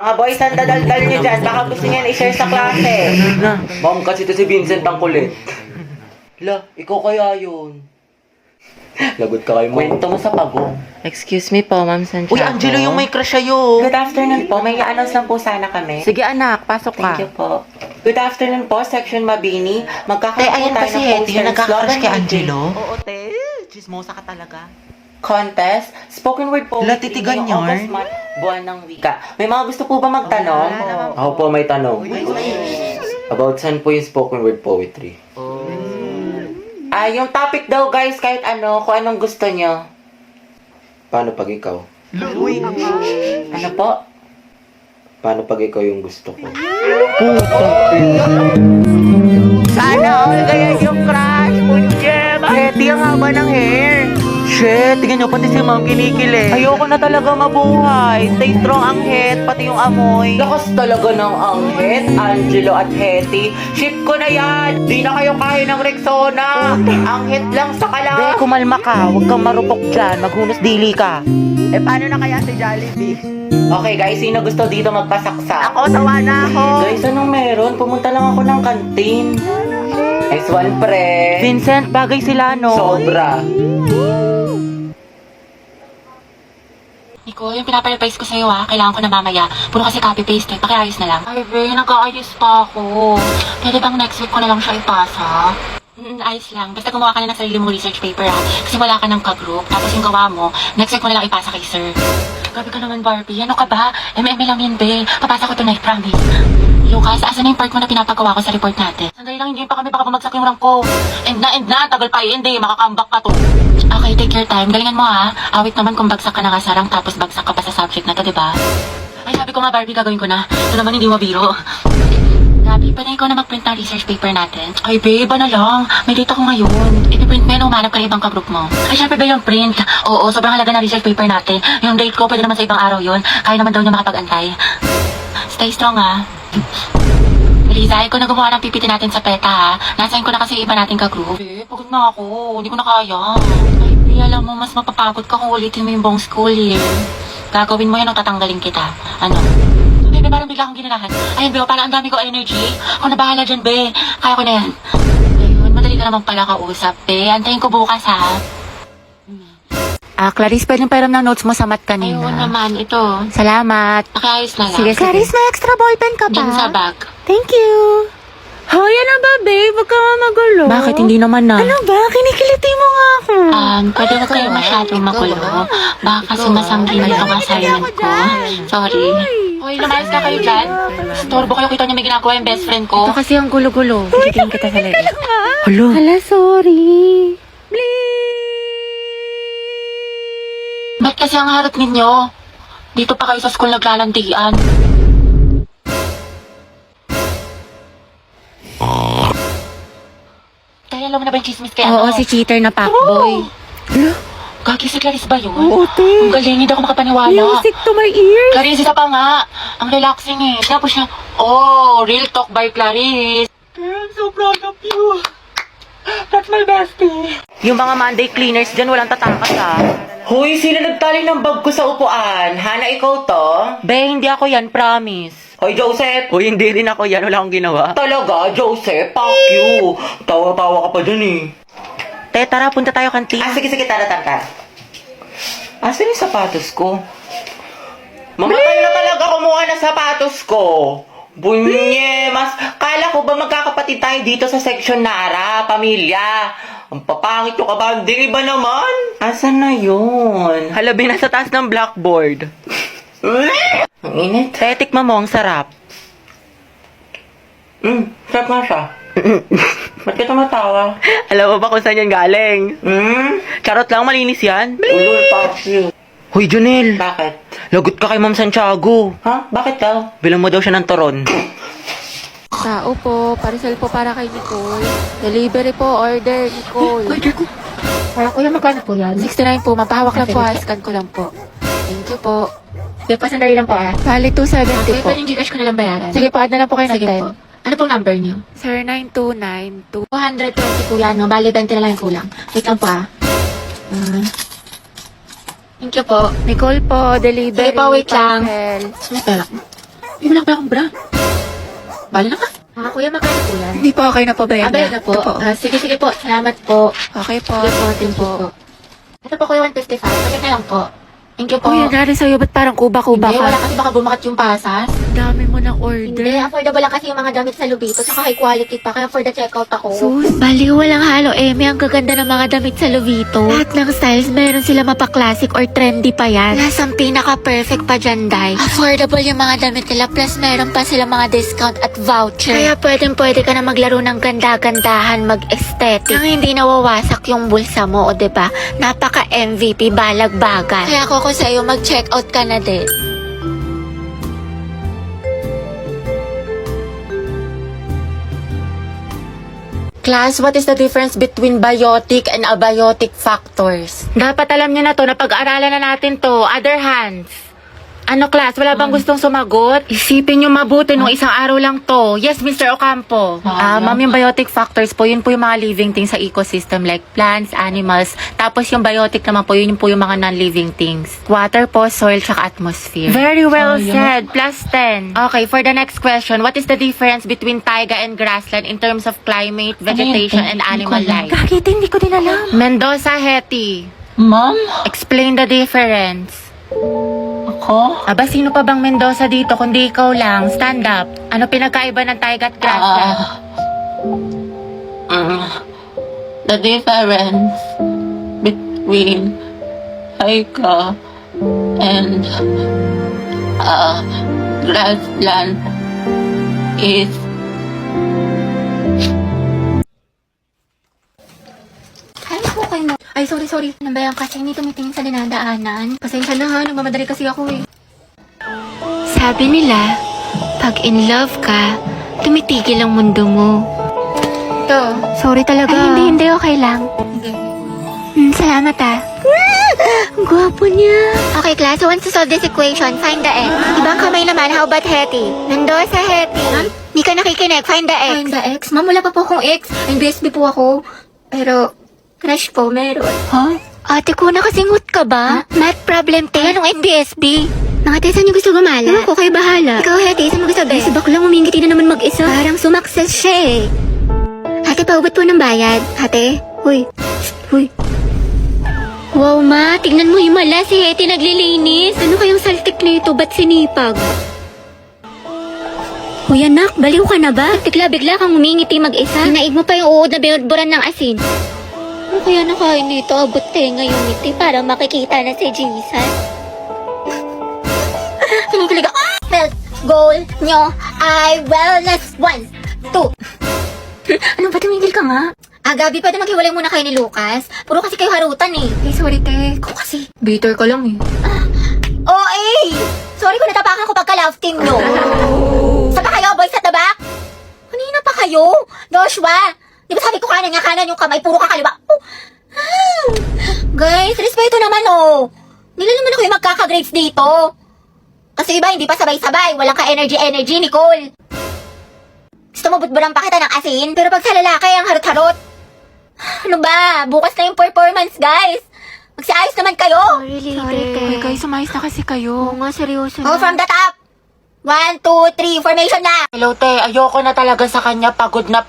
Mga boys, ang dadaldal nyo dyan. Baka gusto niyan i-share sa klase. Ma'am, kasi ito si Vincent ang kulit. La, ikaw kaya yun. Lagot ka kay mo. Kwento mo sa pagong. Excuse me po, Ma'am Santiago. Uy, Angelo, yung may crush sa'yo. Good afternoon po. May i-announce lang po sana kami. Sige anak, pasok ka. Thank you po. Good afternoon po, Section Mabini. Magkakaroon po Ayan tayo kasi, ng Hetty, poster yung and nagkakrush slogan kay meeting. Angelo. Oo, te. Chismosa ka talaga. Contest, spoken word poetry. Latitigan ngayong yarn. August month, buwan ng wika. May mga gusto po ba magtanong? Ako po may tanong. About saan po yung spoken word poetry? Yung topic daw guys, kahit ano, kung anong gusto nyo. Paano pag ikaw? Ano po? Paano pag ikaw yung gusto ko? Sana all kaya yung crush. Punye, Hetty, ang haba ng hair. Shit, tingnan nyo, pati si Ma'am kinikilig. Ayoko na talaga mabuhay. Stay strong ang head, pati yung amoy. Lakas talaga ng anghit, Angelo at Hetty. Ship ko na yan! Di na kayo kaya ng Rexona! Anghit lang sa Be, kala! kumalma ka. Huwag kang marupok dyan. Maghunos dili ka. Eh, paano na kaya si Jollibee? Okay guys, sino gusto dito magpasaksa? Ako, sawa na ako. Guys, anong meron? Pumunta lang ako ng kantin. Next one, pre. Vincent, bagay sila, no? Sobra. Nicole, yung pinaparevise ko sa'yo kailangan ko na mamaya. Puro kasi copy-paste pakiayos na lang. Ay, Bray, nag-aayos pa ako. Pwede bang next week ko na lang siya ipasa? Ayos lang. Basta gumawa ka na ng sarili mong research paper kasi wala ka ng ka-group. Tapos yung gawa mo, next week ko na lang ipasa kay sir. Grabe ka naman, Barbie. Ano ka ba? MM lang yan, be. Papasa ko tonight, promise. Lucas, asan na yung part mo na pinapagawa ko sa report natin? Sandali lang, hindi pa kami baka bumagsak yung rank ko. End na. Tagal pa hindi. Makakambak ka to. Okay, take your time. Galingan mo Awit naman kung bagsak ka na nga sa rank tapos bagsak ka pa sa subject na to, diba? Ay, sabi ko nga, Barbie, gagawin ko na. Ito naman hindi mabiro. Gabi, pwede ikaw na mag-print ng research paper natin. Ay, babe, na lang. May date ako ngayon. I-print mo yan, umanap ka na ibang ka-group mo. Ay, syempre ba yung print? Oo, sobrang halaga ng research paper natin. Yung date ko, pwede naman sa ibang araw yun. Kaya naman daw niya makapag-antay. Stay strong, Liza, ikaw na gumawa ng PPT natin sa PETA, Nasayin ko na kasi iba natin ka-group. Eh, pagod na ako. Hindi ko na kaya. Ay, Bri, alam mo, mas mapapagod ka kung ulitin mo yung buong school, Gagawin mo yan o tatanggalin kita. Ano? Bebe, parang bigla akong ginanahan. Ayun, Beo, parang ang dami ko energy. Ako na bahala dyan, Be. Kaya ko na yan. Ayun, madali ka naman pala kausap, Be. Antayin ko bukas, Clarice, pwede pairam ng notes mo sa mat kanina. Ayun naman, ito. Salamat. Pakiayos na lang. Sige, Clarice, may extra ballpen ka Diyan sa bag. Thank you. Hoy, ano ba, babe? Huwag ka magulo. Bakit? Hindi naman na. Ano ba? Kinikiliti mo nga ako. Pwede ba kayo masyadong makulo? Baka kasi masangkin itong assignment ko. Sorry. Hoy, lumayas ka kayo dyan. Storbo kayo, kita niyo may ginagawa yung best friend ko. Ito kasi ang gulo-gulo. Tigitin kita sa leeg. Hala, sorry. Ba't kasi ang harap ninyo? Dito pa kayo sa school naglalandian. Kaya alam mo na ba yung chismis kaya Oo, si cheater na fuckboy. Gagi si Clarice ba yun? Oo, te. Ang galing, hindi ako makapaniwala. Music to my ears. Clarice, isa pa nga. Ang relaxing Tapos siya, real talk by Clarice. I'm so proud of you. That's my bestie. Yung mga Monday cleaners dyan, walang tatakas Hoy, sino nagtali ng bag ko sa upuan? Hana, ikaw to? Be, hindi ako yan, promise. Hoy, Joseph! Uy, hindi rin ako yan. Wala akong ginawa. Talaga, Joseph? Fuck you! Tawa-tawa ka pa dyan Te, tara, punta tayo kantin. sige, tara. Asan yung sapatos ko? Mamatay na talaga kumuha ng sapatos ko. Bunye, mas kala ko ba magkakapatid tayo dito sa section Nara, pamilya? Ang papangit yung kabanding, iba naman. Asan na yun? Halabi na sa taas ng blackboard. Ang init. Te, tikman mo, ang sarap. Sarap nga siya. Ba't ka tumatawa? Alam mo ba kung saan yan galing? Charot lang, malinis yan. Ulul, fuck you. Hoy, Junel. Bakit? Lagot ka kay Ma'am Santiago. Ha? Bakit daw? Bilang mo daw siya ng toron. Tao po, parcel po para kay Nicole. Delivery po, order, Nicole. Order ko. Kuya, magkano po yan? 69 po, mapahawak lang po, scan ko lang po. Thank you po. Sige, pasandali lang po Bali 270 Okay, po. pwedeng Gcash ko na lang bayaran. Sige po, add na lang po kayo ng Sige 10. po. Ano pong number niyo? Sir, 9292. 220 po yan, Bali, 20 na lang yung kulang. Wait lang po Thank you po. Nicole po, delivery. Sige po, wait lang. parcel. May pera ko. Wala pa akong bra. Bala na ka. Kuya, makano po yan? Hindi po okay na po ba yan? Abay na po. Sige po. Salamat po. Okay po. Thank you po. Ito po kuya 155. Pagkat na lang po. Thank you po. Kuya, nari sa'yo, ba't parang kuba-kuba Hindi, ka? wala kasi baka bumakat yung pasas. Dami mo ng Hindi, order. affordable lang kasi yung mga damit sa Lubito. Saka high quality pa. Kaya for the checkout ako. Sus, baliw, walang halo, Eme. Ang gaganda ng mga damit sa Lovito. Lahat ng styles, meron sila mapa-classic or trendy pa yan. Plus, ang pinaka-perfect pa dyan, Day. Affordable yung mga damit nila, plus meron pa sila mga discount at voucher. Kaya pwede ka na maglaro ng ganda-gandahan, mag-aesthetic. Nang hindi nawawasak yung bulsa mo, o diba? Napaka-MVP, balag-bagan. Kaya ako sa'yo, mag-checkout ka na din. Class, what is the difference between biotic and abiotic factors? Dapat alam niyo na to, napag-aralan na natin to. Other hands. Ano, class? Wala bang gustong sumagot? Isipin niyo mabuti nung isang araw lang to. Yes, Mr. Ocampo. Ma'am, yung biotic factors po, yun po yung mga living things sa ecosystem like plants, animals. Tapos yung biotic naman po, yun po yung mga non-living things. Water po, soil, tsaka atmosphere. Very well said. Plus 10. Okay, for the next question, what is the difference between taiga and grassland in terms of climate, vegetation, and animal life? Bakit? Hindi ko din alam. Mendoza, Hetty. Ma'am? Explain the difference. Ako? Aba, sino pa bang Mendoza dito kundi ikaw lang? Stand up. Ano pinagkaiba ng taiga at grassland? The difference between taiga and grassland is Ay, po kayo. Ay, sorry. Nambayan kasi hindi tumitingin sa dinadaanan. Pasensya na ha, nagmamadali kasi ako eh. Sabi nila, pag in love ka, tumitigil ang mundo mo. Ito. Sorry talaga. Ay, hindi, okay lang. Salamat ah. Ang gwapo niya. Okay, class, who wants to solve this equation? Find the x. Ibang kamay naman, how about Hetty? Mendoza, Hetty. Hindi ka nakikinig, find the x. Find the X? Ma'am, wala pa po akong X. NBSB po ako. Pero, crush po, meron. Ate ko, nakasingot ka ba? Math problem, te. Anong NBSB? Mga te, saan niyo gusto gumala? Ewan ko, kayo bahala. Ikaw, Hetty, saan mo gusto ba? Si baklang umingiti na naman mag-isa. Parang sumakses siya eh. Ate, paubat po ng bayad. Ate? Huy. Wow, ma. Tignan mo himala. Si Hetty naglilinis. Ano kayang saltik na ito? Ba't sinipag? Hoy anak, baliw ka na ba? Bigla-bigla kang umingiti mag-isa. Hinaig mo pa yung uod na binudburan ng asin. Ano kaya nakain nito? Abot tenga yung ngiti para makikita na si Jesus. Kinikilig ako. Health goal nyo ay wellness 1, 2. Ano ba tumigil ka nga? Gabi pa na maghiwalay muna kayo ni Lucas. Puro kasi kayo harutan eh. Hey, sorry te. Ikaw kasi. Bitter ka lang eh. Sorry kung natapakan ko pagka-love team nyo. Saan pa kayo, boys at the back? Kanina pa kayo? Joshua, di ba sabi ko kanan yung kamay, puro ka kaliwa? Guys, respeto naman oh. Nila naman ako yung magkaka-grades dito. Kasi iba, hindi pa sabay-sabay. Walang ka-energy, Nicole. Gusto mo butburang pa kita ng asin? Pero pag sa lalaki, ang harot-harot. Ano ba? Bukas na yung performance, guys. Magsiayos naman kayo. Sorry, Uy, guys, sumayos na kasi kayo. nga, seryoso Oh, na. from the top. 1, 2, 3, formation na! Hello, te. Ayoko na talaga sa kanya. Pagod na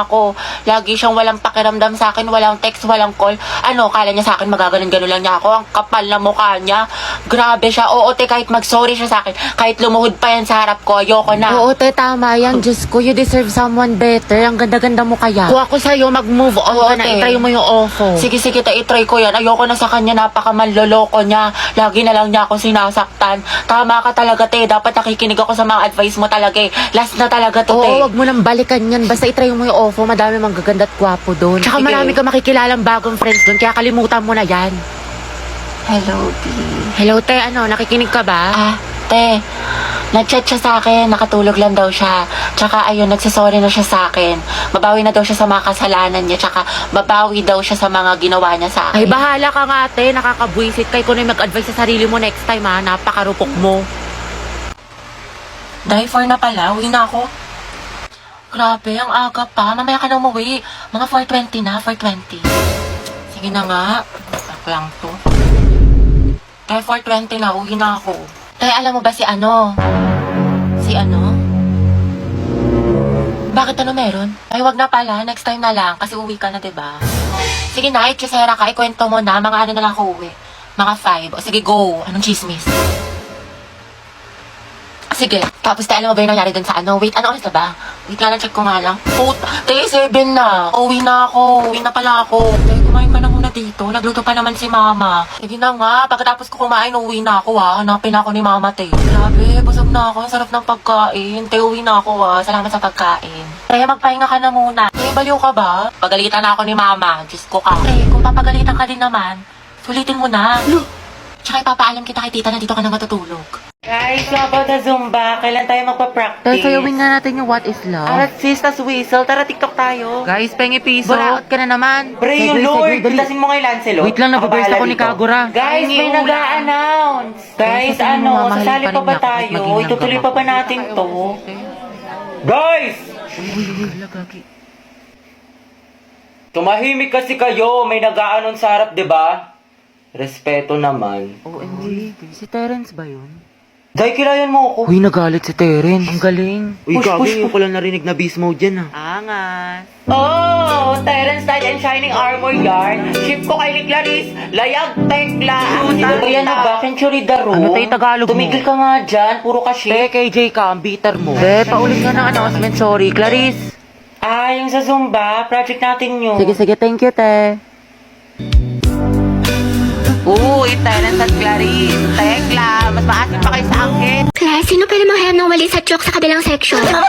ako. Lagi siyang walang pakiramdam sa akin. Walang text, walang call. Ano, kala niya sa akin magaganon-ganon lang niya ako. Ang kapal na mukha niya. Grabe siya. Oo, te, kahit mag-sorry siya sa akin. Kahit lumuhod pa yan sa harap ko. Ayoko na. Oo, te, tama yan. Diyos ko, you deserve someone better. Ang ganda-ganda mo kaya. Kung ako sa'yo, mag-move on Oo, ka na. te. I-try mo yung ofo. Sige, te, itry ko yan. Ayoko na sa kanya. Napakamanloloko niya. Lagi na lang niya ako sinasaktan. Tama ka talaga, te. Dapat nakikinig ako sa mga advice mo talaga eh. Last na talaga to, te. Oo, wag mo nang balikan yan. Basta itry mo yung ofo. Madami mang gaganda at gwapo doon. Tsaka Sige. marami ka makikilalang bagong friends doon. Kaya kalimutan mo na yan. Hello, B. Hello, te. Ano, nakikinig ka ba? Te, nag-chat siya sa akin, nakatulog lang daw siya. Tsaka ayun, nagsasorry na siya sa akin. Babawi na daw siya sa mga kasalanan niya. Tsaka babawi daw siya sa mga ginawa niya sa akin. Ay, bahala ka nga, te. Nakakabwisit. Kay ko na yung mag-advise sa sarili mo next time, ha. Napakarupok mo. Dahil 4 na pala, uwi na ako. Grabe, ang aga pa. Mamaya ka na umuwi. Mga 4:20 na, 4:20. Sige na nga. Back lang to. Dahil 4:20 na, uwi na ako. Dahil alam mo ba si ano? Si Bakit ano meron? Ay, wag na pala. Next time na lang. Kasi uwi ka na, diba? Sige na, Chisera ka. Ikwento mo na. Mga ano na lang ako uwi. Mga 5. O sige, go. Anong chismis? Sige. Tapos alam mo ba yung nangyari dun sa ano? Wait, ano oras na ba? Wait nga lang, check ko nga lang. Tayo 7 na. Uwi na ako. Uwi na pala ako. Tayo, kumain ka na muna dito. Nagluto pa naman si mama. Sige na nga. Pagkatapos ko kumain, uwi na ako ha. Hanapin ako ni mama, te. Grabe, busog na ako. Ang sarap ng pagkain. Tayo, uwi na ako ha. Salamat sa pagkain. Tayo, magpahinga ka na muna. Tayo, baliw ka ba? Pagalitan na ako ni mama. Diyos ko ka. Eh, kung papagalitan ka din naman, sulitin mo na. Tsaka ipapaalam kita kay tita na dito ka na matutulog. Guys, so about the Zumba, kailan tayo magpa-practice? Tay, sayawin nga natin yung What is Love. Arat sis, tas whistle. Tara, TikTok tayo. Guys, pengi piso. Buraot ka na naman. Bre, yung Lord. Pitasin mo kay Lancelot. Wait lang, nababurst ako ni Kagura. Guys, may nag-a-announce. Guys, Sasabihin mo, mamahalin sasali pa pa rin ba ako kahit tayo? maging Itutuloy pa ba natin to? Guys! Tumahimik kasi kayo. May nag-a-announce sa harap, diba? Respeto naman. OMG, si Terence ba yun? Dahil kilayan mo ako. Uy, nagalit si Terence. Ang galing. Uy, Push, gabi, push, yung ko lang narinig na beast mode dyan ah. Angas. Oh, Terence Knight and Shining Armor Yarn. Ship ko kay ni Clarice. Layag tekla. Yan na ba? Century Daro. Ano tayo Tagalog mo? Tumigil ka nga dyan. Puro ka ship. KJ ka, ang bitter mo. Paulit nga ng announcement. Sorry, Clarice. Ah, yung sa Zumba. Project natin yun. Sige, thank you, te. Uy, Terence at Clarice. Tekla, mas maasim pa kayo sa akin. Class, sino pwede manghayam ng walis at chalk sa kabilang section? Ma'am!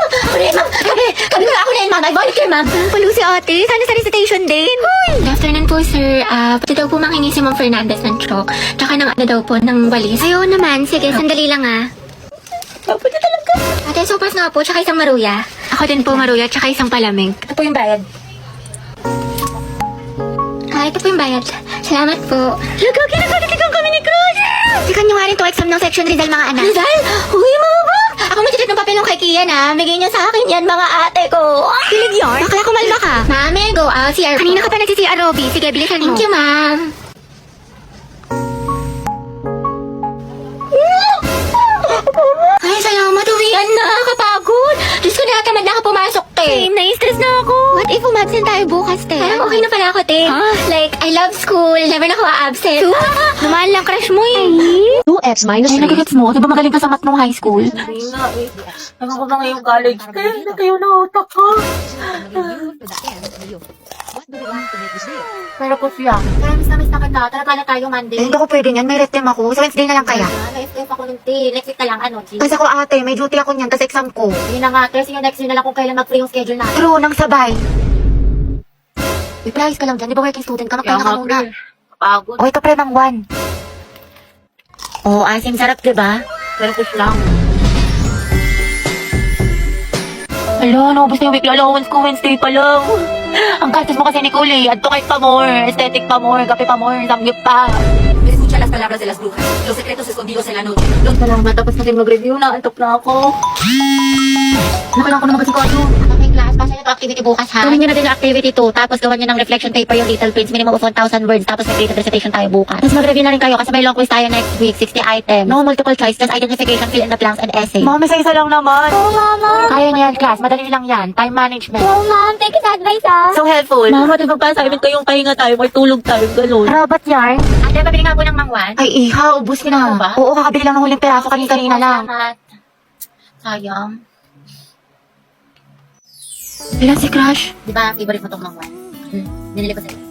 Kami na ako na yun, ma'am. I volunteer, ma'am. Palo si ate, sana sa recitation din. Good afternoon po, sir. Pwede daw po manghingi si Ma'am Fernandez ng chalk. Tsaka ng ano daw po, ng walis. Ayaw naman. Sige, sandali lang Pwede talaga. Ate, sopas nga po, tsaka isang maruya. Ako din po maruya, tsaka isang palamig. Ito po yung bayad. Ito po yung bayad. Salamat po. Lugaw, kinagalikigan kami ni Cruz! Sikan nyo nga rin to exam ng section Rizal, mga anak. Rizal? Uy, mga ba? Ako may ng papel ng kay Kian, ha? Bigay niyo sa akin yan, mga ate ko. Kilig yun? Bakla kumalma ka. Mami, go out. CR po. Kanina ka pa nagsi-CR, Robby. Sige, bilisan mo. Thank you, ma'am. Ay, salamat. Uwian na. Kapagod. Diyos ko, nakatamad na ako pumasok, te. Same, nai-stress na ako. What if umabsent tayo bukas, te? Parang okay na pala ako, te. Like, I love school. Never na ako absent. Naman lang crush mo, eh. 2x minus Ay, nagigets mo. Di ba magaling ka sa math nung high school? Ano ko ba ngayong college? Kaya na kayo na utak ko. Pero po siya. Kaya miss na kita. Talaga na tayo Monday. Hindi ako pwede niyan. May rest time ako. Sa Wednesday na lang kaya. Na-FF ako ng day. Next week na lang, ano, G. Kasi ako ate, may duty ako niyan. Tapos exam ko. Yun na nga, Thursday yung next year na lang kung kailan mag-free yung schedule natin. True, nang sabay. Reply ka lang dyan. Di ba working student ka? Magpahinga ka muna. Pagod. Okay ka pre ng 1. Oo, asim sarap, diba? Pero push lang. Ala, naubos na yung weekly allowance ko Wednesday pa lang. Ang gastos mo kasi, Nicole, add to kahit pa more, aesthetic pa more, kape pa more, samgyup pa. Escucha las palabras de las brujas. Los secretos escondidos en la noche. Salamat, tapos na din mag-review na, antok na ako. Nakailangan ko na magkasikado. Okay, class. Pasa nyo ito activity bukas, ha? Gawin nyo na din yung activity 2. Tapos gawan nyo ng reflection paper yung little prints. Minimum of 1,000 words. Tapos may creative recitation tayo bukas. Tapos mag-review na rin kayo kasi may long quiz tayo next week. 60 items. No multiple choice. Just identification, fill in the blanks, and essay. Mami, sa isa lang naman. Oh, mama. Kaya niya yan, class. Madali lang yan. Time management. Oh, ma'am. Thank you sa advice, ha? So helpful. Mama, di ba pa sa amin kayong pahinga tayo, may tulog tayo, ganun. Robot yarn? Ate, pabili nga po ng mangwan. Ay, iha. Ubus ka na. ba? Oo, kakabili lang ng huling peraso kanina lang. Salamat. Sayang. Ilan si Crush? Di ba, favorite mo tong mangwan? Binili ko sa'yo.